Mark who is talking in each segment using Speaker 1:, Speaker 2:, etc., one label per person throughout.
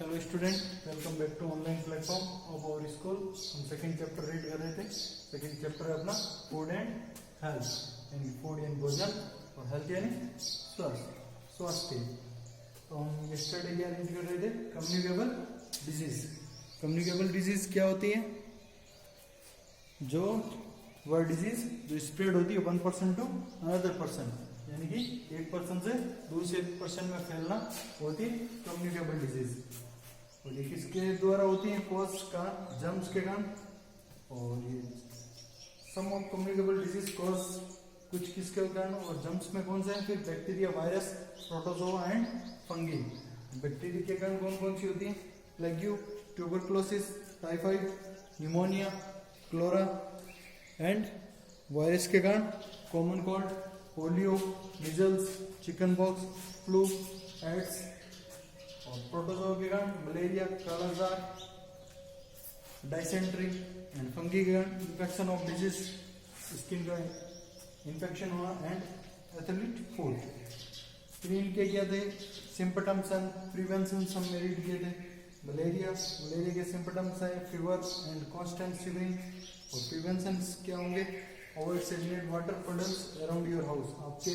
Speaker 1: Hello student, welcome back to online platform of our school. हम second chapter read कर रहे थे। Second chapter है अपना फूड एंड हेल्थ, यानी फूड यानी भोजन और हेल्थ यानी स्वास्थ्य। तो हम यस्टरडे क्या रीड कर रहे थे? Communicable disease. कम्युनिकेबल डिजीज क्या होती है? जो वह डिजीज जो स्प्रेड होती है 1% टू अनदर पर्सन, यानी कि एक पर्सन से दूसरे पर्सन में फैलना होती है कम्युनिकेबल डिजीज। और ये किसके द्वारा होती है? कॉज का जर्म्स के कारण। और ये सम ऑफ कम्युनिकेबल डिजीज कॉज कुछ किसके कारण, और जर्म्स में कौन से हैं? फिर bacteria, virus, protozoa and fungi. Bacteria के कारण कौन कौन सी होती है? Plague, tuberculosis, typhoid, pneumonia, cholera. And virus के कारण common cold, polio, measles, chicken pox, flu, AIDS. और प्रोटोजोआ के कारण मलेरिया, कालाजार, डायसेंट्री। एंड फंगी के कारण इन्फेक्शन ऑफ डिजीज, स्किन का इन्फेक्शन हुआ, एंड एथलीट फूड। तीन के क्या थे? सिम्पटम्स एंड प्रिवेंशन सब में रीड किए थे। मलेरिया के सिम्पटम्स है फीवर एंड कांस्टेंट शिवरिंग। और प्रिवेंशन क्या होंगे? Avoid stagnant water poodles around your house. आपके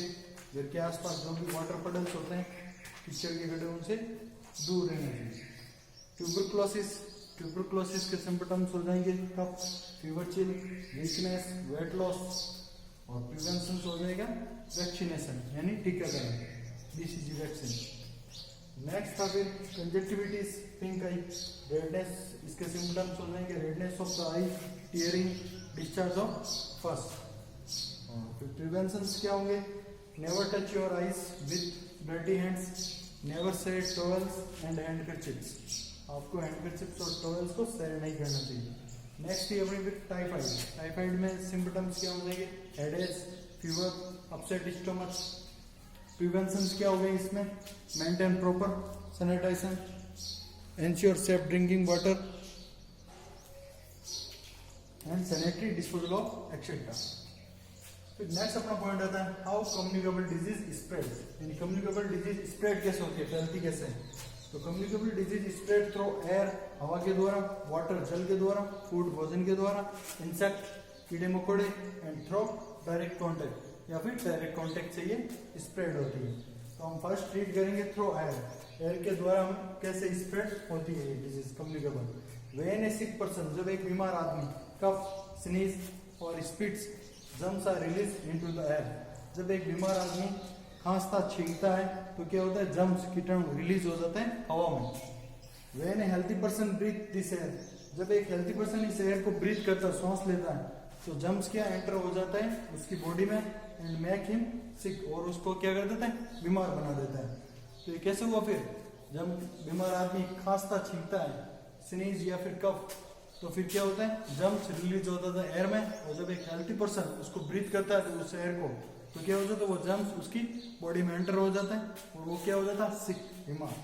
Speaker 1: घर के आसपास जो भी वाटर पुडल्स होते हैं, कीचड़ के गड्ढे, उनसे दूर रहना चाहिए। ट्यूबरक्लोसिस के सिम्पटम्स हो जाएंगे cough, fever, chill, weakness, weight loss. और प्रिवेंशन हो जाएगा वैक्सीनेशन, यानी टीकाकरण, बीसीजी वैक्सीन। नेक्स्ट था फिर कंजक्टिविटीज, पिंक आई, रेडनेस। इसके सिम्पटम्स हो जाएंगे redness of the eye, tearing, discharge of first. और फिर प्रिवेंशन क्या होंगे? Never touch your eyes with dirty hands, never share towels and handkerchiefs. आपको हैंडकरचिप्स और टॉवेल्स को शेयर नहीं करना चाहिए। नेक्स्ट है अपनी फिर टाइफाइड। टाइफाइड में सिम्पटम्स क्या हो जाएंगे? Headache, fever, upset stomach. Prevention क्या हो गए इसमें? Maintain proper sanitisation, ensure safe drinking water and sanitary disposal of etcetera. फिर नेक्स्ट अपना पॉइंट आता है हाउ कम्युनिकेबल डिजीज स्प्रेड, यानी कम्युनिकेबल डिजीज स्प्रेड कैसे होती है, फैलती कैसे है। तो communicable disease spread through air, हवा के द्वारा, वाटर, जल के द्वारा, फूड, भोजन के द्वारा, इंसेक्ट, कीड़े मकोड़े, एंड थ्रू डायरेक्ट कॉन्टेक्ट, या फिर डायरेक्ट कॉन्टेक्ट से ये स्प्रेड होती है। तो हम फर्स्ट ट्रीट करेंगे थ्रू एयर। एयर के द्वारा हम कैसे स्प्रेड होती है ये disease communicable. When a sick person, जब एक बीमार आदमी कफ, स्नीज और spits, germs are release into the air. जब एक बीमार आदमी खांसता, छींकता है तो क्या होता है? जर्म्स, कीटाणु रिलीज हो जाते हैं हवा में। When a healthy person breathe this air, जब एक हेल्थी पर्सन इस एयर को ब्रीथ करता है, सांस लेता है, तो जर्म्स क्या एंटर हो जाता है उसकी बॉडी में एंड मेक हिम सिक, और उसको क्या कर देता है? बीमार बना देता है। तो ये कैसे हुआ? फिर जब बीमार आदमी खांसता, छींकता है, स्नीज या फिर कफ, तो फिर क्या होता है? जर्म्स रिलीज होता था एयर में। और जब एक हेल्थी पर्सन उसको ब्रीथ करता है उस एयर को, तो क्या हो जाता है? वो जर्म्स उसकी बॉडी में एंटर हो जाता है और वो क्या हो जाता है? सिक, बीमार।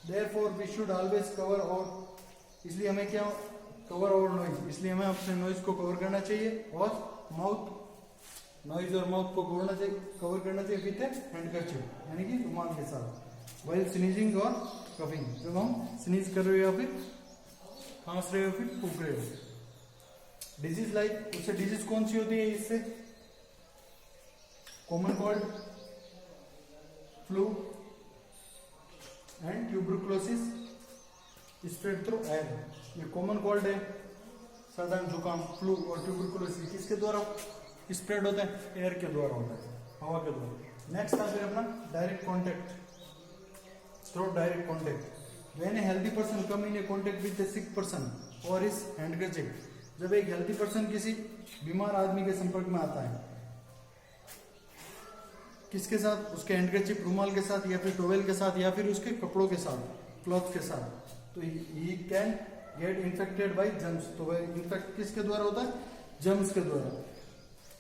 Speaker 1: Therefore we should always cover और, इसलिए हमें क्या कवर और नॉइज, इसलिए हमें अपने नॉइज को कवर करना चाहिए। और माउथ, नॉइज और माउथ को कवर करना चाहिए विद हैंडकरचिप, यानी कि रुमाल के साथ। व्हाइल स्नीजिंग और कफिंग, जब हम स्नीज कर रहे हो या फिर खांस रहे हो फिर फूक रहे हो। डिजीज लाइक, उससे डिजीज कौन सी होती है इससे? Common cold, flu and tuberculosis spread through air. ये कॉमन कोल्ड है, साधारण जुकाम, फ्लू और ट्यूबरक्लोसिस किसके द्वारा स्प्रेड होता है? एयर के द्वारा होता है, हवा के द्वारा। नेक्स्ट था फिर अपना direct contact, through direct contact. When a healthy person come in a contact with a sick person or his handkerchief, जब एक हेल्थी पर्सन किसी बीमार आदमी के संपर्क में आता है, किसके साथ? उसके हैंडकरचिप, रुमाल के साथ, या फिर टॉवेल के साथ, या फिर उसके कपड़ों के साथ, क्लॉथ के साथ, तो he can get infected by germs। तो वह इन्फेक्ट किसके द्वारा होता है? जर्म्स के द्वारा।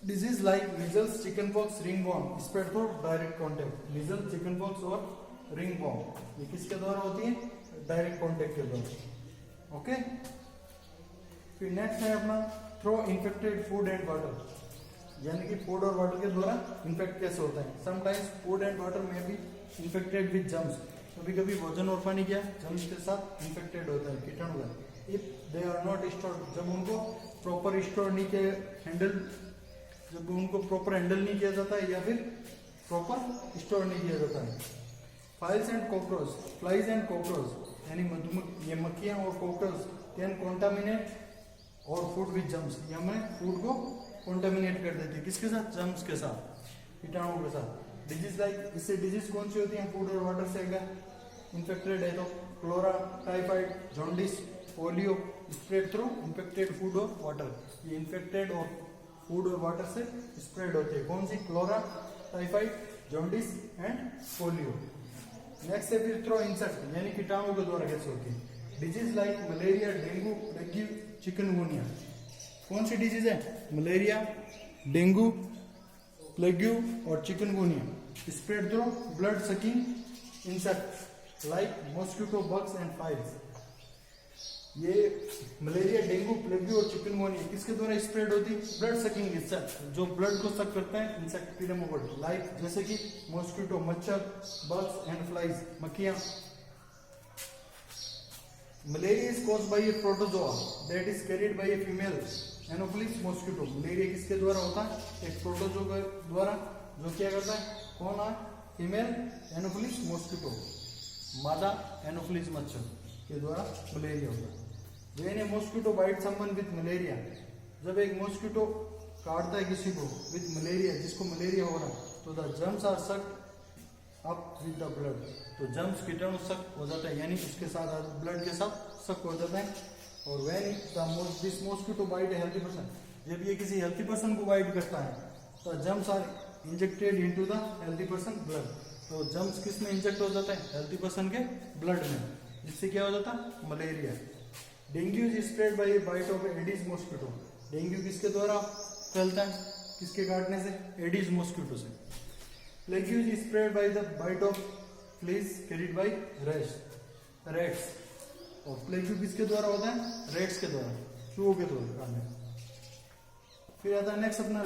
Speaker 1: Disease like measles, chicken pox, ringworm spread through direct contact. Measles, chicken pox और रिंग वॉर्म ये किसके द्वारा होती है? डायरेक्ट कॉन्टेक्ट के द्वारा। ओके। फिर नेक्स्ट है अपना through infected food and water, यानी कि फूड और वाटर के द्वारा इन्फेक्ट कैसे होता है। समटाइम्स फूड एंड वाटर में बी इन्फेक्टेड विद जर्म्स, कभी कभी भोजन और पानी क्या जर्म्स के साथ इन्फेक्टेड होता है, कीटाणु का। If they are not stored, जब उनको प्रॉपर स्टोर नहीं किया, जब उनको प्रॉपर हैंडल नहीं किया जाता है या फिर प्रॉपर स्टोर नहीं किया जाता है। Files and cockroach, flies and cockroach यानी ये मक्खियां और कॉकरोच कैन कॉन्टामिनेट और फूड विद जर्म्स, ये हमें फूड को कॉन्टामिनेट कर देती है, किसके साथ? जर्म्स के साथ, कीटाणुओं के साथ। डिजीज लाइक, इससे डिजीज कौन सी होती है? फूड और वाटर से अगर इन्फेक्टेड है तो cholera, typhoid, jaundice, polio spread through infected food और वाटर। ये इन्फेक्टेड और फूड और वाटर से स्प्रेड होते हैं, कौन सी? Cholera, typhoid, jaundice and polio. Next है फिर थ्रो इंसेक्ट यानी कीटाणुओं के द्वारा कैसे होती है? Disease like malaria, dengue, plague, chikungunya. कौन सी डिजीज है? मलेरिया, डेंगू, प्लेग और chikungunya. Spread through blood sucking insect like mosquito, bugs and flies. ये मलेरिया, डेंगू, प्लेग और चिकनगुनिया किसके द्वारा स्प्रेड होती है? ब्लड सकिंग इंसेक्ट, जो ब्लड को सक करता है, इंसेक्ट, कीड़े मकोड़े, लाइक जैसे कि मॉस्किटो, मच्छर, बग्स एंड फ्लाइज, मक्खियां। Malaria is caused by A protozoa that is carried by a female anopheles mosquito. Malaria किसके द्वारा होता है? एक प्रोटोजोआ के द्वारा, जो क्या करता है? कौन है? फीमेल एनोफिलिस मॉस्किटो, मादा एनोफिलिस मच्छर के द्वारा मलेरिया होता है। When a mosquito bite someone with malaria, जब एक मॉस्किटो काटता है किसी को विद मलेरिया, जिसको मलेरिया हो रहा है, तो the germs are sucked up with the blood, तो जर्म्स, कीटाणु सक हो जाता है, यानी उसके साथ ब्लड के साथ सक हो जाता है। और when this mosquito bite a healthy person, जब ये किसी हेल्थी पर्सन को बाइट करता है, तो germs are injected into the healthy person blood, तो जर्म्स किस में इंजेक्ट हो जाता है? हेल्थी पर्सन के ब्लड में, जिससे क्या हो जाता है? Malaria. Dengue is spread by a bite of Aedes mosquito. Dengue किसके द्वारा फैलता है? किसके काटने से? एडिस मॉस्किटो से। Plague is spread by the bite of fleas carried by rats. और प्लेग किसके द्वारा होता है? रैट्स के द्वारा, चूहों के द्वारा काटने। फिर आता है नेक्स्ट अपना,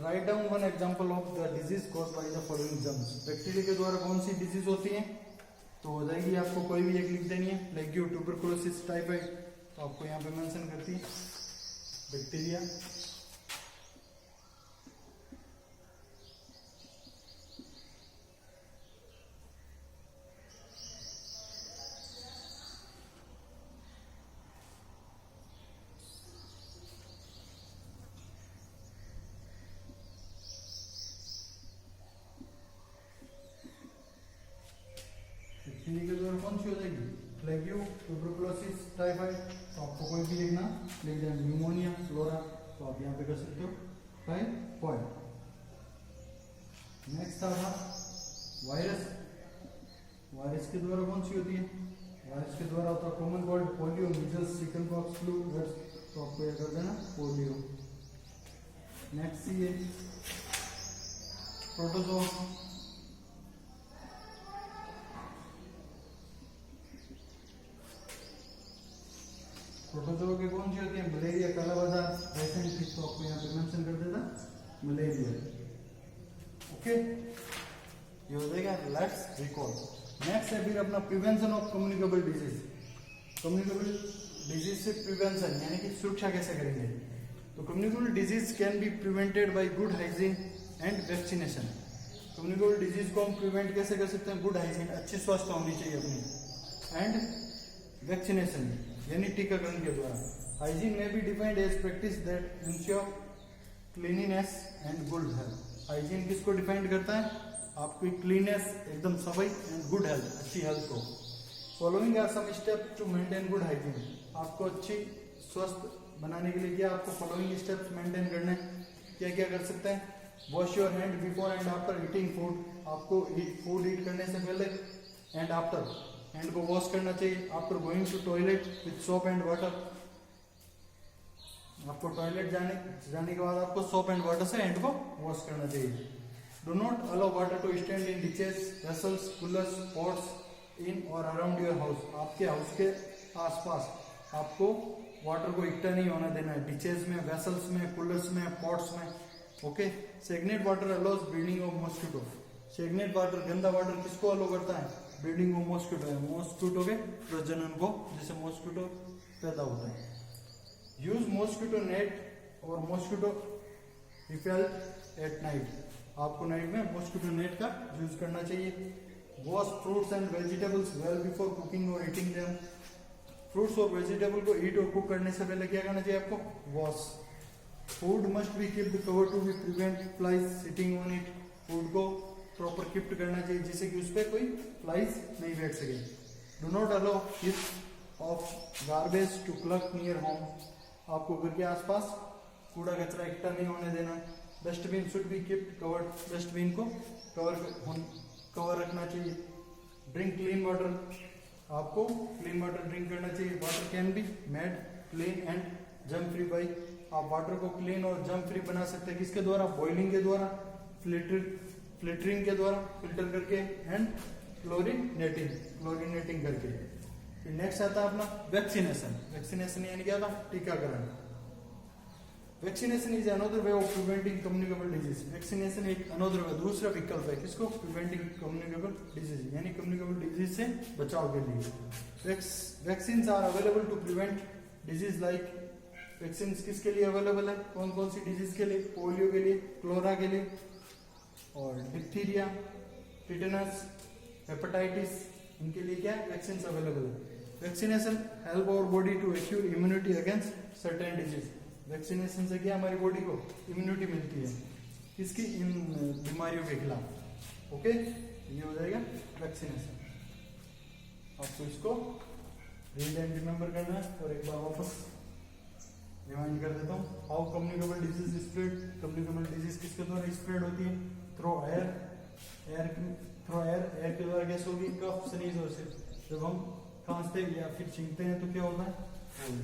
Speaker 1: write down one example of the disease caused by the following germs. Bacteria के द्वारा कौन सी डिजीज होती है? तो हो जाएगी, आपको कोई भी एक लिख देनी है, प्लेग, ट्यूबरकुलोसिस, टाइफाइड, तो आपको यहाँ पे मेंशन करती है बैक्टीरिया। बैक्टीरिया के द्वारा कौन सी हो जाएगी? प्लेग्यू, ट्यूबरकुलोसिस, टाइफाइड, तो आपको कोई भी लिखना, लिख देना न्यूमोनिया, फ्लोरा, तो आप यहाँ पे कर सकते हो टाइफाइड। नेक्स्ट आता वायरस। वायरस के द्वारा कौन सी होती है? वायरस के द्वारा होता है common cold, polio, measles, chicken pox, flu, तो आपको यह कर देना पोलियो। नेक्स्ट ये प्रोटोजोआ। प्रोटोजोआ के कौन सी होती है? मलेरिया, काला बाजार, डायसेंट्री, तो आपको यहाँ पे मेंशन कर देता मलेरिया। ओके, ये हो जाएगा। Let's recall. नेक्स्ट है फिर अपना prevention of communicable disease. Communicable disease से प्रिवेंशन यानी कि सुरक्षा कैसे करेंगे? तो communicable disease can be prevented by good hygiene and vaccination. Communicable disease को हम प्रिवेंट कैसे कर सकते हैं? गुड हाइजीन, अच्छी स्वास्थ्य होनी चाहिए अपनी, एंड वैक्सीनेशन यानी टीकाकरण के द्वारा। Hygiene may be defined as practice that ensure cleanliness and good health. Hygiene किसको डिफाइंड करता है? आपकी क्लीननेस, एकदम सफाई, एंड गुड हेल्थ, अच्छी हेल्थ को। Following are some step to maintain good hygiene. आपको अच्छी स्वस्थ बनाने के लिए क्या आपको फॉलोइंग स्टेप्स मेंटेन करने हैं? क्या क्या कर सकते हैं? Wash your hand before and after eating food. आपको फूड ईट करने से पहले एंड आफ्टर हैंड को वॉश करना चाहिए। After going to toilet with soap and water. आपको टॉयलेट जाने के बाद आपको सोप एंड वाटर से हैंड को वॉश करना चाहिए। Do not allow water to stand in ditches, vessels, coolers, pots in और अराउंड योर हाउस। आपके हाउस के आसपास आपको वाटर को इकट्ठा नहीं होना देना है, डिचेस में, वेसल्स में, कूलर्स में, पॉट्स में। Okay. Stagnant water allows breeding of mosquito. Stagnant water गंदा वाटर किसको अलो करता है? ब्रीडिंग ऑफ मॉस्किटो है, मॉस्किटो के प्रजनन को, जैसे मॉस्किटो पैदा होता है। यूज मॉस्किटो नेट और मॉस्किटो रिपेल एट नाइट, आपको नाइट में मॉस्किटो नेट का यूज करना चाहिए। Wash fruits and vegetables well before cooking और ईटिंग देम, फ्रूट्स और वेजिटेबल को ईट और कुक करने से पहले क्या करना चाहिए आपको? Wash. Food must be kept cover to be prevent flies sitting on it, food को प्रॉपर कीप्ड करना चाहिए जिससे कि उस पर कोई फ्लाइज नहीं बैठ सके। Do not allow heap of garbage to collect near home, आपको घर के आसपास कूड़ा कचरा इकट्ठा नहीं होने देना। Dustbin should be keeped covered, dustbin को कवर रखना चाहिए। ड्रिंक क्लीन वाटर, आपको क्लीन वाटर ड्रिंक करना चाहिए। Water can be made clean and germ free by, आप वाटर को क्लीन और जर्म फ्री बना सकते हैं किसके द्वारा? बॉइलिंग के द्वारा, फिल्टरिंग के द्वारा, फिल्टर करके, एंड क्लोरीनेटिंग करके। फिर नेक्स्ट आता है अपना वैक्सीनेशन। वैक्सीनेशन यानी क्या था? टीकाकरण। Vaccination is another way of preventing communicable disease, vaccination एक अनदर वे, दूसरा विकल्प है किसको? प्रिवेंटिंग कम्युनिकेबल डिजीज, यानी कम्युनिकेबल डिजीज से बचाव के लिए। Vaccines are available to prevent disease like, vaccine किसके लिए अवेलेबल है? कौन कौन सी डिजीज के लिए? पोलियो के लिए, क्लोरा के लिए, और डिप्थीरिया, टिटेनस, हेपेटाइटिस, इनके लिए क्या वैक्सीन अवेलेबल है। Vaccination help our body to acquire immunity against certain disease, vaccination से क्या हमारी बॉडी को इम्यूनिटी मिलती है किसकी? इन बीमारियों के खिलाफ। ओके, ये हो जाएगा वैक्सीनेशन। आपको इसको रीड एंड रिमेंबर करना है और एक बार वापस रिमाइंड कर देता हूँ। How communicable disease spread, communicable disease किसके द्वारा स्प्रेड होती है? थ्रो एयर, एयर के द्वारा कैसे होगी? कफ, स्नीज और सिर्फ जब हम खांसते या फिर छींकते हैं तो क्या होता है?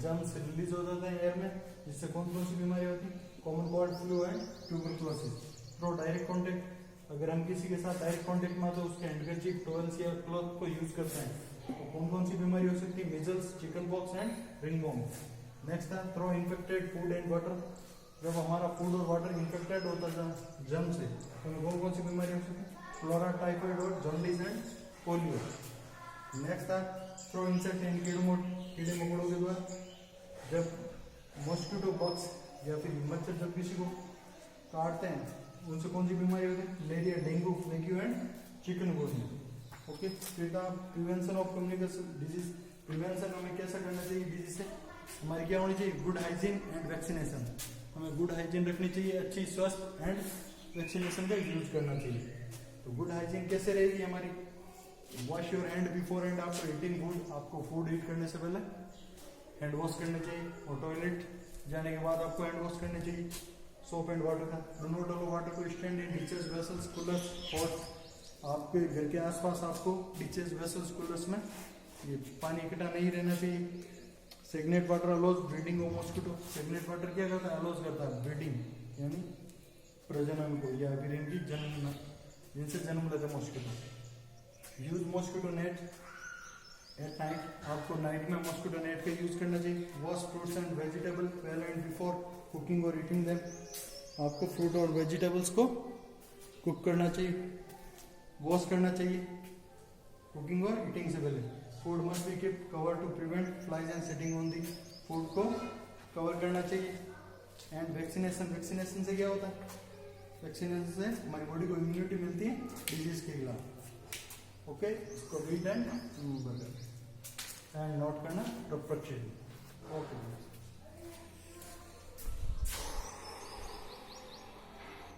Speaker 1: जर्म्स रिलीज हो जाते हैं एयर में, जिससे कौन कौन सी बीमारी होती है? Common cold, flu and tuberculosis. Through direct contact, अगर हम किसी के साथ डायरेक्ट कॉन्टेक्ट में आते हैं उसके हैंडकरचीफ, टॉवेल्स या क्लॉथ को यूज करते हैं तो कौन कौन सी बीमारी हो सकती है? Measles, chicken pox and ringworm. Next है through infected food and water, जब हमारा फूड और वाटर इन्फेक्टेड होता है जर्म से तो कौन कौन सी बीमारी हो सकती है? क्लोरा, टाइफाइड और जॉन्डिस एंड पोलियो। नेक्स्ट है थ्रो इंसेक्ट एंड कीड़े मकोड़ों के द्वारा, जब मॉस्किटो बग्स या फिर मच्छर जब किसी को काटते हैं उनसे कौन सी बीमारी होती है? Malaria, dengue, plague and chikungunya. Okay, फिर था prevention of communication disease, prevention हमें कैसा करना चाहिए डिजीज से? हमारी क्या होनी चाहिए? गुड हाइजीन एंड वैक्सीनेशन, हमें गुड हाइजीन रखनी चाहिए, अच्छी स्वस्थ एंड वैक्सीनेशन का यूज करना चाहिए। तो गुड हाइजीन कैसे रहेगी हमारी? Wash your hand before and after eating food, आपको फूड ईट करने से पहले हैंड वॉश करने चाहिए और टॉयलेट जाने के बाद आपको हैंड वॉश करने चाहिए सोप एंड वाटर का। Do not allow water to stand in ditches, vessels, coolers, pot, आपके घर के आसपास आपको डिचेस, वेसल्स, कूलर्स में ये पानी इकट्ठा नहीं रहना चाहिए। Stagnant water allows breeding of mosquito, stagnant water क्या करता है? अलोज करता है ब्रीडिंग यानी प्रजनन को या फिर इनकी जन्म, जिनसे जन्म लेते हैं mosquito. Use mosquito net at night, आपको नाइट में मॉस्किटो नेट का यूज करना चाहिए। Wash fruits and vegetable well and before cooking और ईटिंग देम, आपको फ्रूट और वेजिटेबल्स को कुक करना चाहिए, वॉश करना चाहिए कुकिंग और ईटिंग से पहले। Food must be kept cover to prevent flies and sitting on the, food को कवर करना चाहिए। एंड वैक्सीनेशन, वैक्सीनेशन से क्या होता है? वैक्सीनेशन से हमारी बॉडी को इम्यूनिटी मिलती है डिजीज के खिलाफ। ओके, इसको रीड एंड नोट करना प्रॉपर। ओके।